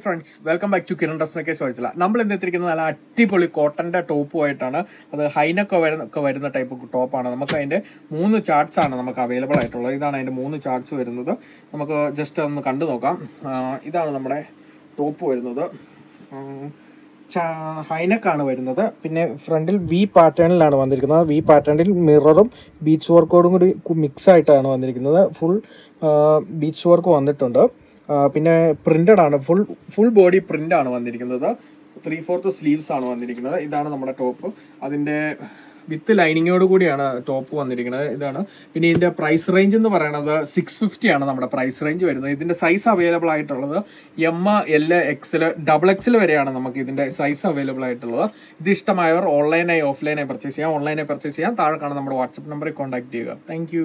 Friends, welcome back to Kiran dress makers ചോയ്സില. നമ്മൾ ഇന്ന് എത്തിയിരിക്കുന്നത് നല്ല അടിപൊളി കോട്ടന്റെ ടോപ്പുമായിട്ടാണ്. അത് ഹൈനൊക്കെ വരുന്ന ടൈപ്പ് ടോപ്പാണ്. നമുക്ക് അതിന്റെ 3 ചാർട്ട്സ് ആണ് നമുക്ക് അവൈലബിൾ ആയിട്ടുള്ളത്. ഇതാണ് അതിന്റെ 3 ചാർട്ട്സ് വരുന്നത്. നമുക്ക് ജസ്റ്റ് ഒന്ന് കണ്ടു നോക്കാം. ഇതാണ് നമ്മുടെ ടോപ്പ് വരുന്നത്. ഹൈനെക്കാണ് വരുന്നത്. പിന്നെ ഫ്രണ്ടിൽ വി പാറ്റേണിലാണ് വന്നിരിക്കുന്നത്. വി പാറ്റേണിൽ മിററും ബീച്ച് വർക്കോടും കൂടി മിക്സ് ആയിട്ടാണ് വന്നിരിക്കുന്നത്. ഫുൾ ബീച്ച് വർക്ക് വന്നിട്ടുണ്ട്. പിന്നെ പ്രിന്റഡ് ആണ്, ഫുൾ ബോഡി പ്രിന്റ് ആണ് വന്നിരിക്കുന്നത്. 3/4 സ്ലീവ്സ് ആണ് വന്നിരിക്കുന്നത്. ഇതാണ് നമ്മുടെ ടോപ്പ്. അതിന്റെ വിത്ത് ലൈനിങ്ങോട് കൂടിയാണ് ടോപ്പ് വന്നിരിക്കുന്നത്. ഇതാണ്. പിന്നെ ഇതിന്റെ പ്രൈസ് റേഞ്ച് എന്ന് പറയുന്നത് 650 ആണ് നമ്മുടെ പ്രൈസ് റേഞ്ച് വരുന്നത്. ഇതിന്റെ സൈസ് അവൈലബിൾ ആയിട്ടുള്ളത് എം, എൽ, എക്സൽ, XXL വരെയാണ് നമുക്ക് ഇതിന്റെ സൈസ് അവൈലബിൾ ആയിട്ടുള്ളത്. ഇത് ഇഷ്ടമായവർ ഓൺലൈനായി ഓഫ്ലൈനായി പർച്ചേസ് ചെയ്യാം. ഓൺലൈനായി പർച്ചേസ് ചെയ്യാം. താഴെ കാണുന്ന നമ്മുടെ വാട്സ്ആപ്പ് നമ്പറിൽ കോൺടാക്ട് ചെയ്യുക. താങ്ക്